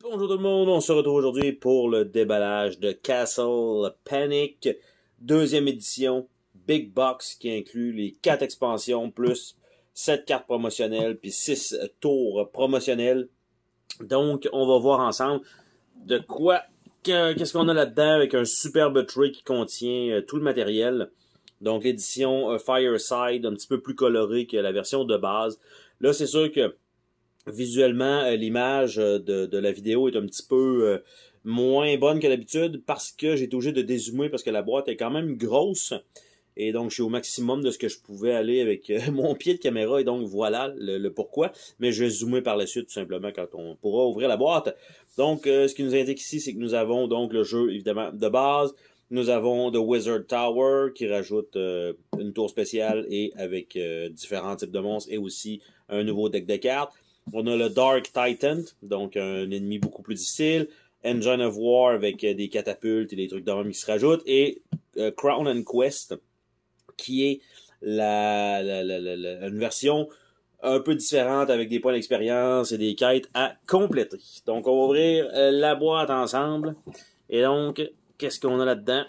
Bonjour tout le monde, on se retrouve aujourd'hui pour le déballage de Castle Panic, deuxième édition, Big Box qui inclut les 4 expansions plus 7 cartes promotionnelles puis 6 tours promotionnels. Donc on va voir ensemble de quoi, qu'est-ce qu'on a là-dedans avec un superbe tray qui contient tout le matériel. Donc l'édition Fireside, un petit peu plus colorée que la version de base. Là c'est sûr que visuellement, l'image de la vidéo est un petit peu moins bonne que d'habitude parce que j'ai été obligé de dézoomer parce que la boîte est quand même grosse. Et donc, je suis au maximum de ce que je pouvais aller avec mon pied de caméra. Et donc, voilà le pourquoi. Mais je vais zoomer par la suite, tout simplement, quand on pourra ouvrir la boîte. Donc, ce qui nous indique ici, c'est que nous avons donc le jeu, évidemment, de base. Nous avons The Wizard Tower, qui rajoute une tour spéciale et avec différents types de monstres et aussi un nouveau deck de cartes. On a le Dark Titan, donc un ennemi beaucoup plus difficile. Engine of War avec des catapultes et des trucs de même qui se rajoutent. Et Crown and Quest, qui est une version un peu différente avec des points d'expérience et des quêtes à compléter. Donc, on va ouvrir la boîte ensemble. Et donc, qu'est-ce qu'on a là-dedans?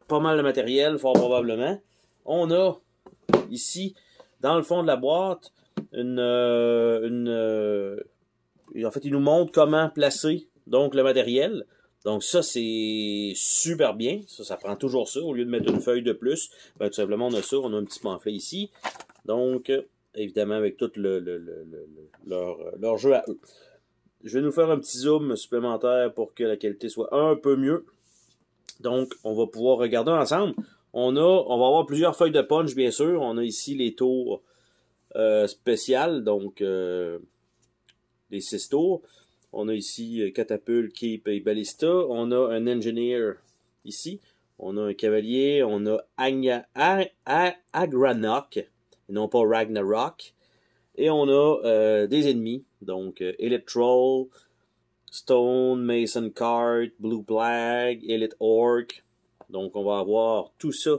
Pas mal de matériel, fort probablement. On a ici, dans le fond de la boîte, en fait, il nous montre comment placer donc le matériel. Donc ça, c'est super bien. Ça prend toujours ça. Au lieu de mettre une feuille de plus, ben, tout simplement, on a ça. On a un petit pamphlet ici. Donc, évidemment, avec tout leur jeu à eux. Je vais nous faire un petit zoom supplémentaire pour que la qualité soit un peu mieux. Donc, on va pouvoir regarder ensemble. On va avoir plusieurs feuilles de punch, bien sûr. On a ici les tours spéciales, donc les 6 tours. On a ici Catapulte, Keep et Ballista. On a un Engineer ici. On a un Cavalier. On a Agranok, et non pas Ragnarok. Et on a des ennemis. Donc Elite Troll, Stone, Mason Cart, Blue Plague, Elite Orc. Donc on va avoir tout ça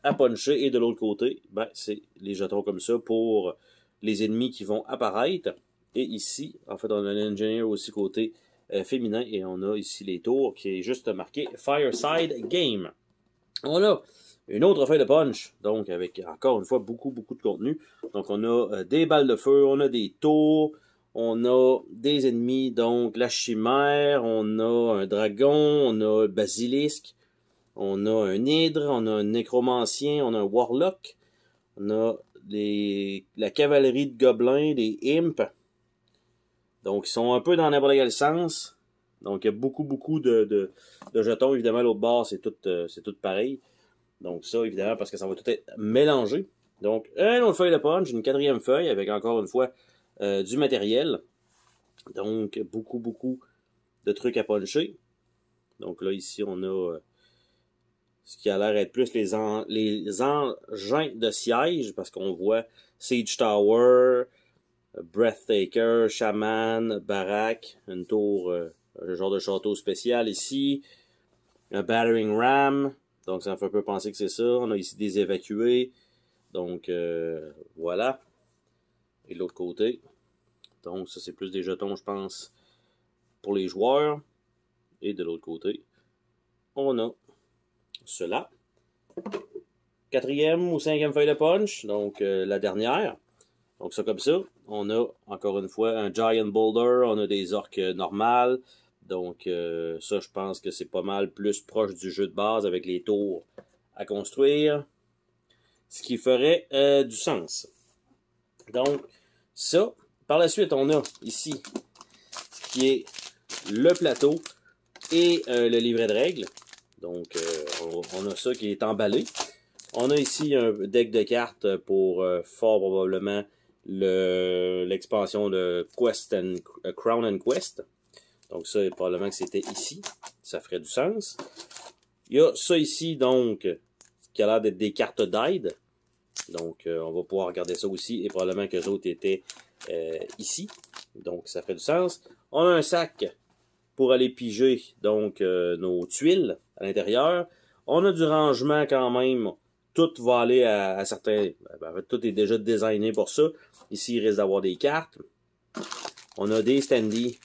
à puncher. Et de l'autre côté, ben, c'est les jetons comme ça pour les ennemis qui vont apparaître. Et ici, en fait, on a un engineer aussi côté féminin. Et on a ici les tours qui est juste marqué Fireside Game. On a une autre feuille de punch. Donc, avec encore une fois beaucoup de contenu. Donc, on a des balles de feu. On a des tours. On a des ennemis. Donc, la chimère. On a un dragon. On a le basilisque. On a un hydre. On a un nécromancien. On a un warlock. On a la cavalerie de gobelins. Des imps. Donc, ils sont un peu dans n'importe quel sens. Donc, il y a beaucoup de jetons. Évidemment, l'autre bord, c'est tout pareil. Donc, ça, évidemment, parce que ça va tout être mélangé. Donc, une autre feuille de punch, une 4e feuille avec, encore une fois, du matériel. Donc, beaucoup de trucs à puncher. Donc, là, ici, on a ce qui a l'air d'être plus les engins de siège, parce qu'on voit Siege Tower, Breathtaker, Shaman, Barack, une tour, un genre de château spécial ici, un Battering Ram, donc ça me fait un peu penser que c'est ça. On a ici des évacués, donc voilà. Et de l'autre côté, donc ça c'est plus des jetons, je pense, pour les joueurs. Et de l'autre côté, on a cela. 4e ou 5e feuille de punch, donc la dernière. Donc ça comme ça, on a encore une fois un Giant Boulder, on a des orques normales. Donc ça je pense que c'est pas mal plus proche du jeu de base avec les tours à construire. Ce qui ferait du sens. Donc ça, par la suite on a ici ce qui est le plateau et le livret de règles. Donc on a ça qui est emballé. On a ici un deck de cartes pour fort probablement l'expansion de Crown and Quest. Donc ça, probablement que c'était ici. Ça ferait du sens. Il y a ça ici, donc, qui a l'air d'être des cartes d'aide. Donc, on va pouvoir regarder ça aussi. Et probablement que les autres étaient ici. Donc, ça ferait du sens. On a un sac pour aller piger, donc, nos tuiles à l'intérieur. On a du rangement quand même. Tout va aller à certains... En fait, tout est déjà designé pour ça. Ici, il risque d'avoir des cartes. On a des standees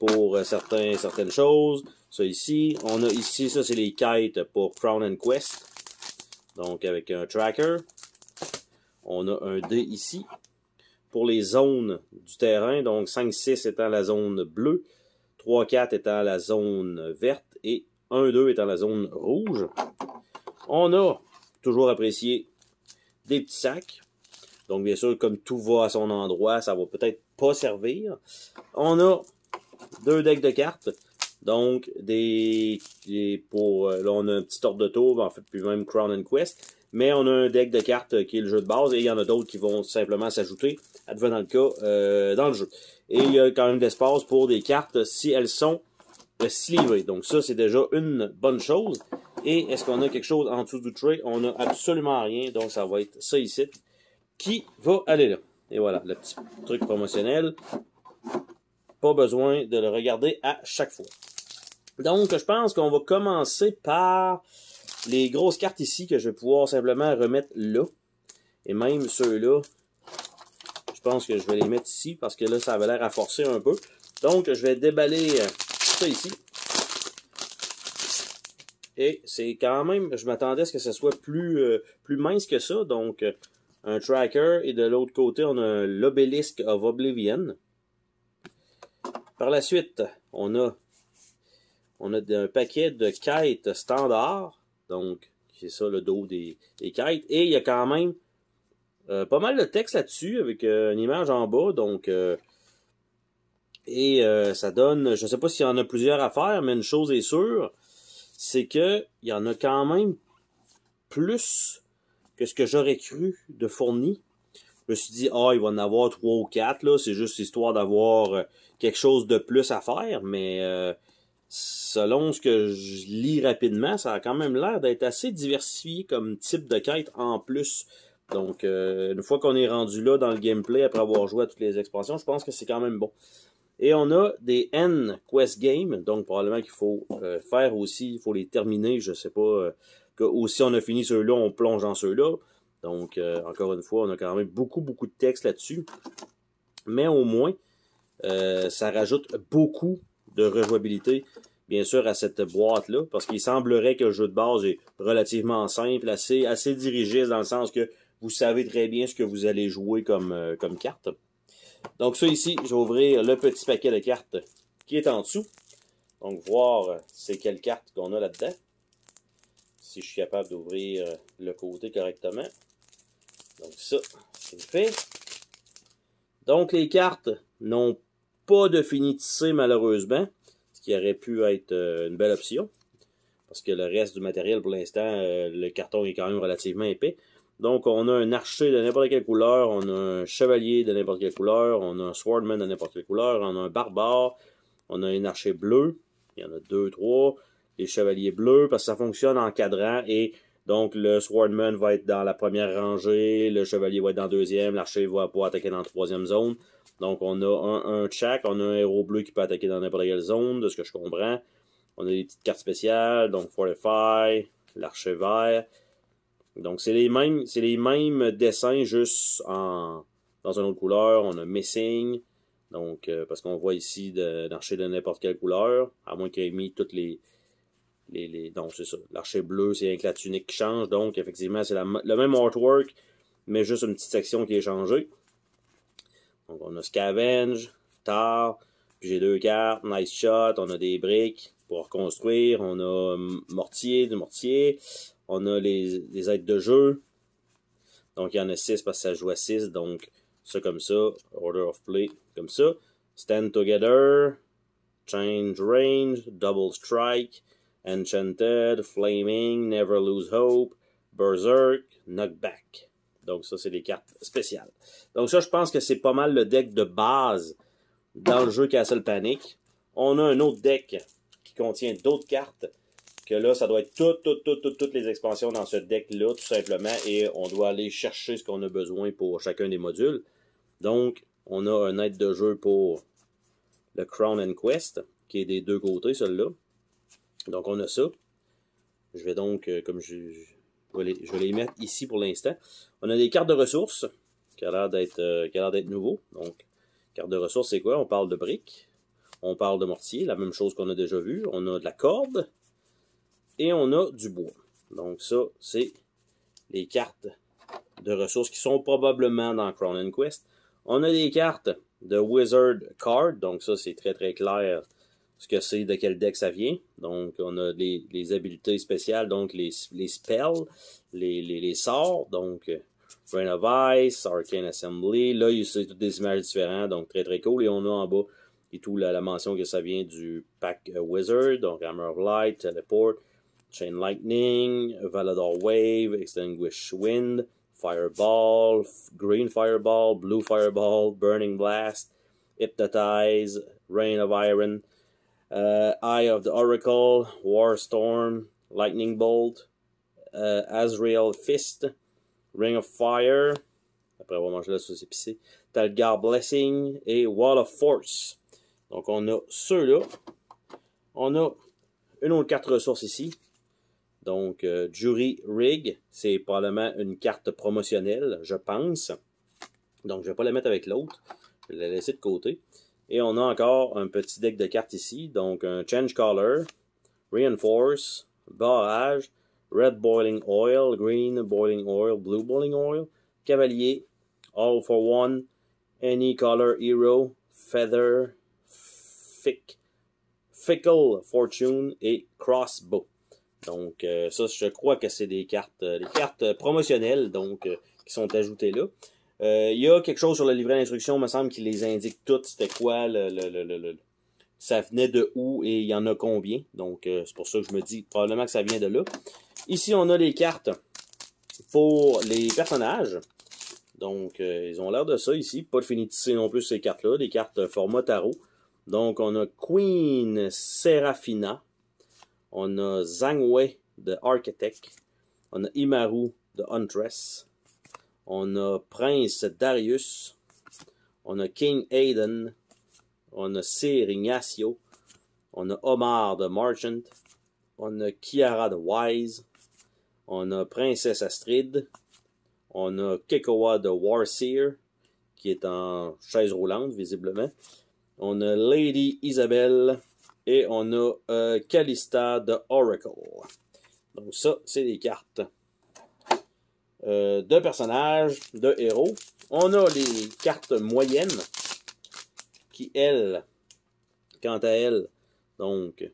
pour certaines choses. Ça ici. On a ici, ça c'est les quêtes pour Crown and Quest. Donc avec un tracker. On a un dé ici. Pour les zones du terrain. Donc 5-6 étant la zone bleue. 3-4 étant la zone verte. Et 1-2 étant la zone rouge. On a, toujours apprécié, des petits sacs. Donc bien sûr, comme tout va à son endroit, ça va peut-être pas servir. On a 2 decks de cartes. Donc, là, on a un petit ordre de tour, en fait, puis même Crown and Quest. Mais on a un deck de cartes qui est le jeu de base, et il y en a d'autres qui vont simplement s'ajouter, advenant le cas, dans le jeu. Et il y a quand même de l'espace pour des cartes si elles sont sleevées. Donc ça, c'est déjà une bonne chose. Et est-ce qu'on a quelque chose en dessous du tray? On n'a absolument rien, donc ça va être ça ici, qui va aller là. Et voilà, le petit truc promotionnel. Pas besoin de le regarder à chaque fois. Donc, je pense qu'on va commencer par les grosses cartes ici que je vais pouvoir simplement remettre là. Et même ceux-là, je pense que je vais les mettre ici parce que là, ça avait l'air à forcer un peu. Donc, je vais déballer ça ici. Et c'est quand même, je m'attendais à ce que ce soit plus mince que ça. Donc, un tracker et de l'autre côté, on a l'Obélisque of Oblivion. Par la suite, on a un paquet de quêtes standards. Donc, c'est ça le dos des quêtes. Et il y a quand même pas mal de texte là-dessus avec une image en bas. Donc, ça donne, je ne sais pas s'il y en a plusieurs à faire, mais une chose est sûre, c'est qu'il y en a quand même plus que ce que j'aurais cru de fourni. Je me suis dit, il va en avoir 3 ou 4, là. C'est juste histoire d'avoir quelque chose de plus à faire, mais selon ce que je lis rapidement, ça a quand même l'air d'être assez diversifié comme type de quête en plus. Donc, une fois qu'on est rendu là dans le gameplay, après avoir joué à toutes les expansions, je pense que c'est quand même bon. Et on a des N Quest Games, donc probablement qu'il faut faire aussi, il faut les terminer, je sais pas, ou si on a fini ceux-là, on plonge dans ceux-là. Donc, encore une fois, on a quand même beaucoup de texte là-dessus. Mais au moins, ça rajoute beaucoup de rejouabilité, bien sûr, à cette boîte-là, parce qu'il semblerait que le jeu de base est relativement simple, assez dirigiste, dans le sens que vous savez très bien ce que vous allez jouer comme carte. Donc ça ici, je vais ouvrir le petit paquet de cartes qui est en dessous. Donc voir c'est quelle carte qu'on a là-dedans. Si je suis capable d'ouvrir le côté correctement. Donc ça, c'est fait. Donc les cartes n'ont pas de finitissé malheureusement. Ce qui aurait pu être une belle option. Parce que le reste du matériel pour l'instant, le carton est quand même relativement épais. Donc, on a un archer de n'importe quelle couleur, on a un chevalier de n'importe quelle couleur, on a un swordman de n'importe quelle couleur, on a un barbare, on a un archer bleu, il y en a 2, 3, les chevaliers bleus, parce que ça fonctionne en cadran, et donc le swordman va être dans la première rangée, le chevalier va être dans la deuxième, l'archer va pouvoir attaquer dans la troisième zone. Donc, on a un de chaque, on a un héros bleu qui peut attaquer dans n'importe quelle zone, de ce que je comprends. On a des petites cartes spéciales, donc Fortify, l'archer vert. Donc, c'est les mêmes dessins, juste dans une autre couleur. On a Missing, donc, parce qu'on voit ici l'archer de n'importe quelle couleur, à moins qu'il ait mis toutes les donc, c'est ça. L'archer bleu, c'est avec la tunique qui change. Donc, effectivement, c'est le même artwork, mais juste une petite section qui est changée. Donc, on a Scavenge, Tar, puis j'ai 2 cartes, Nice Shot, on a des briques pour reconstruire, on a du mortier, on a les aides de jeu. Donc, il y en a 6 parce que ça joue à 6. Donc, ça comme ça. Order of Play comme ça. Stand Together. Change Range. Double Strike. Enchanted. Flaming. Never Lose Hope. Berserk. Knockback. Donc, ça, c'est des cartes spéciales. Donc, ça, je pense que c'est pas mal le deck de base dans le jeu Castle Panic. On a un autre deck qui contient d'autres cartes. Que là, ça doit être toutes les expansions dans ce deck-là, tout simplement, et on doit aller chercher ce qu'on a besoin pour chacun des modules. Donc, on a un aide de jeu pour le Crown and Quest, qui est des deux côtés, celui-là. Donc, on a ça. Je vais donc, comme je vais les mettre ici pour l'instant. On a des cartes de ressources, qui a l'air d'être nouveau. Donc, carte de ressources, c'est quoi? On parle de briques. On parle de mortier, la même chose qu'on a déjà vu. On a de la corde et on a du bois. Donc ça, c'est les cartes de ressources qui sont probablement dans Crown & Quest. On a des cartes de Wizard Card, donc ça c'est très très clair ce que c'est, de quel deck ça vient. Donc on a les habiletés spéciales, donc les spells, les sorts, donc Rain of Ice, Arcane Assembly. Là, c'est toutes des images différentes, donc très très cool. Et on a en bas et tout la mention que ça vient du pack Wizard, donc Hammer of Light, Teleport, Chain Lightning, Valador Wave, Extinguish Wind, Fireball, Green Fireball, Blue Fireball, Burning Blast, Hypnotize, Rain of Iron, Eye of the Oracle, Warstorm, Lightning Bolt, Azrael Fist, Ring of Fire, après on va manger la sauce épicée, Talgar Blessing et Wall of Force. Donc on a ceux-là. On a une autre carte ressource ici. Donc Jury Rig, c'est probablement une carte promotionnelle, je pense. Donc je ne vais pas la mettre avec l'autre. Je vais la laisser de côté. Et on a encore un petit deck de cartes ici. Donc un Change Color, Reinforce, Barrage, Red Boiling Oil, Green Boiling Oil, Blue Boiling Oil, Cavalier, All for One, Any Color Hero, Feather, Fickle Fortune et Crossbow. Donc ça, je crois que c'est des cartes promotionnelles donc qui sont ajoutées là. Il y a quelque chose sur le livret d'instruction, il me semble, qui les indique toutes. C'était quoi, ça venait de où et il y en a combien. Donc c'est pour ça que je me dis probablement que ça vient de là. Ici, on a les cartes pour les personnages. Donc, ils ont l'air de ça ici. Pas de fini de tisser non plus ces cartes-là. Des cartes format tarot. Donc, on a Queen Seraphina. On a Zhang Wei de Architect. On a Imaru de Huntress. On a Prince Darius. On a King Aiden. On a Sir Ignacio. On a Omar de Merchant. On a Kiara de Wise. On a Princesse Astrid. On a Kekoa de Warseer, qui est en chaise roulante, visiblement. On a Lady Isabelle. Et on a Callista de Oracle. Donc ça, c'est des cartes de personnages, de héros. On a les cartes moyennes, qui, elles, quant à elles, donc,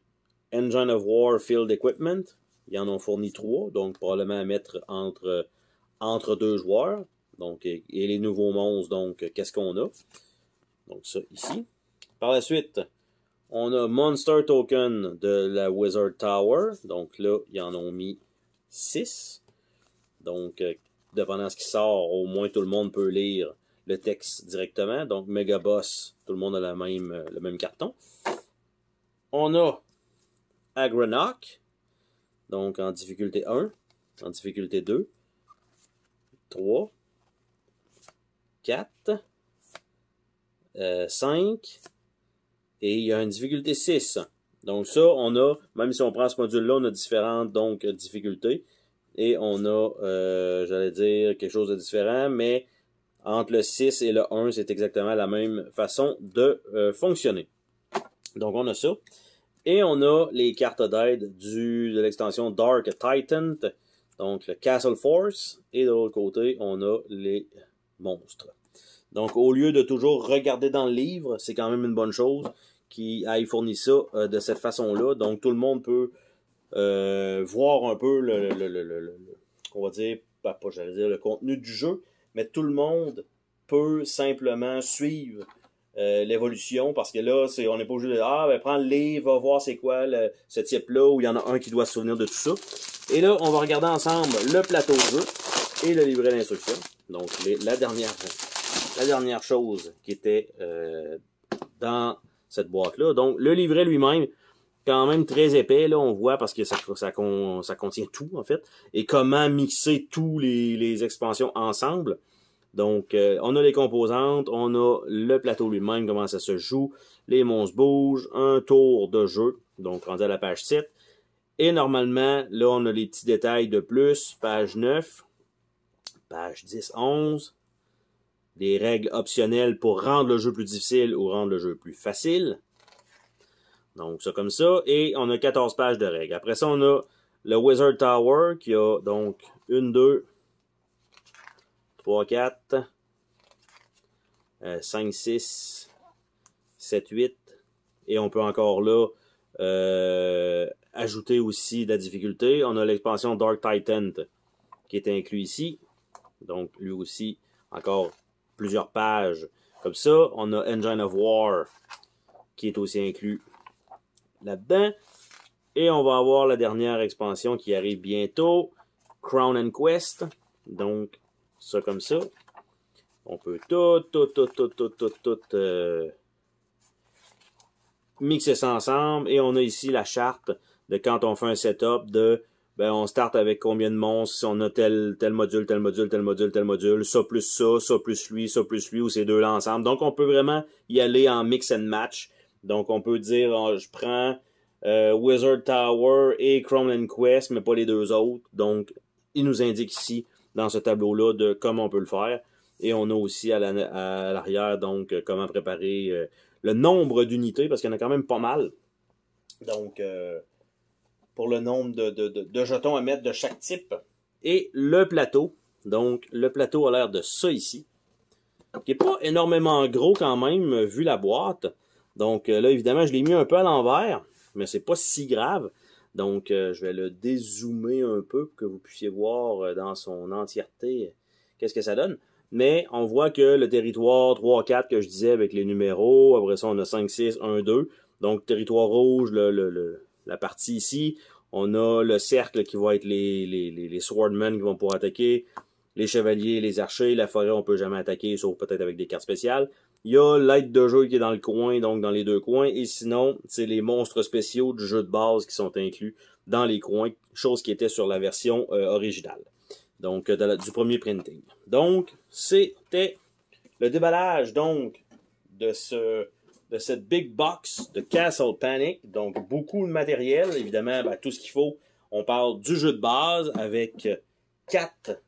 Engine of War Field Equipment. Ils en ont fourni 3, donc probablement à mettre entre 2 joueurs. Donc, et les nouveaux monstres, donc, qu'est-ce qu'on a? Donc, ça, ici. Par la suite, on a Monster Token de la Wizard Tower. Donc là, ils en ont mis 6. Donc, dépendant de ce qui sort, au moins tout le monde peut lire le texte directement. Donc, Mega Boss, tout le monde a le même carton. On a Agranok, donc en difficulté 1, en difficulté 2, 3, 4, 5, et il y a une difficulté 6. Donc ça, on a, même si on prend ce module-là, on a différentes donc difficultés. Et on a, j'allais dire, quelque chose de différent, mais entre le 6 et le 1, c'est exactement la même façon de fonctionner. Donc on a ça. Et on a les cartes d'aide de l'extension Dark Titan, donc le Castle Force. Et de l'autre côté, on a les monstres. Donc au lieu de toujours regarder dans le livre, c'est quand même une bonne chose qui aille fournir ça de cette façon-là. Donc tout le monde peut voir un peu on va dire, j'allais dire le contenu du jeu, mais tout le monde peut simplement suivre l'évolution, parce que là, on n'est pas obligé de prends le livre, va voir c'est quoi ce type-là, où il y en a un qui doit se souvenir de tout ça. Et là, on va regarder ensemble le plateau de jeu et le livret d'instruction. Donc, la dernière chose qui était dans cette boîte-là. Donc, le livret lui-même, quand même très épais, là, on voit, parce que ça contient tout, en fait, et comment mixer tous les expansions ensemble. Donc, on a les composantes, on a le plateau lui-même, comment ça se joue, les monstres bougent, un tour de jeu, donc rendu à la page 7. Et normalement, là, on a les petits détails de plus, page 9, page 10, 11, des règles optionnelles pour rendre le jeu plus difficile ou rendre le jeu plus facile. Donc, ça comme ça. Et on a 14 pages de règles. Après ça, on a le Wizard Tower qui a donc 1, 2, 3, 4, 5, 6, 7, 8. Et on peut encore là ajouter aussi de la difficulté. On a l'expansion Dark Titan qui est inclus ici. Donc, lui aussi, encore plusieurs pages. Comme ça, on a Engine of War qui est aussi inclus là-dedans. Et on va avoir la dernière expansion qui arrive bientôt, Crown and Quest. Donc, ça comme ça. On peut tout mixer ça ensemble. Et on a ici la charte de quand on fait un setup de, ben, on start avec combien de monstres, si on a tel module, tel module, tel module, tel module, ça plus lui, ou ces deux-là ensemble. Donc, on peut vraiment y aller en mix and match. Donc, on peut dire, je prends Wizard Tower et Crown and Quest, mais pas les deux autres. Donc, il nous indique ici, dans ce tableau-là, de comment on peut le faire. Et on a aussi à l'arrière, donc, comment préparer le nombre d'unités, parce qu'il y en a quand même pas mal. Donc, pour le nombre de jetons à mettre de chaque type. Et le plateau. Donc, le plateau a l'air de ça ici. Qui n'est pas énormément gros quand même, vu la boîte. Donc, là, évidemment, je l'ai mis un peu à l'envers. Mais c'est pas si grave. Donc, je vais le dézoomer un peu pour que vous puissiez voir dans son entièreté qu'est-ce que ça donne. Mais on voit que le territoire 3, 4 que je disais avec les numéros, après ça on a 5, 6, 1, 2. Donc, territoire rouge, la partie ici. On a le cercle qui va être les swordmen qui vont pouvoir attaquer. Les chevaliers, les archers. La forêt, on peut jamais attaquer, sauf peut-être avec des cartes spéciales. Il y a l'aide de jeu qui est dans le coin, donc dans les deux coins. Et sinon, c'est les monstres spéciaux du jeu de base qui sont inclus dans les coins, chose qui était sur la version originale. Donc, du premier printing. Donc, c'était le déballage, donc, de cette big box de Castle Panic. Donc, beaucoup de matériel, évidemment, ben, tout ce qu'il faut. On parle du jeu de base avec 4,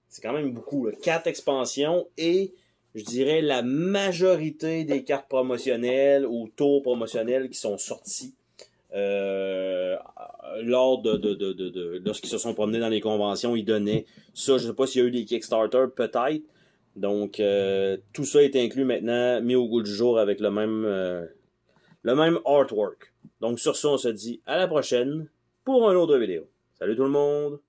c'est quand même beaucoup, là, 4 expansions et je dirais la majorité des cartes promotionnelles ou tours promotionnels qui sont sortis lors lorsqu'ils se sont promenés dans les conventions, ils donnaient ça. Je ne sais pas s'il y a eu des Kickstarter, peut-être. Donc, tout ça est inclus maintenant, mis au goût du jour avec le même artwork. Donc, sur ça, on se dit à la prochaine pour une autre vidéo. Salut tout le monde!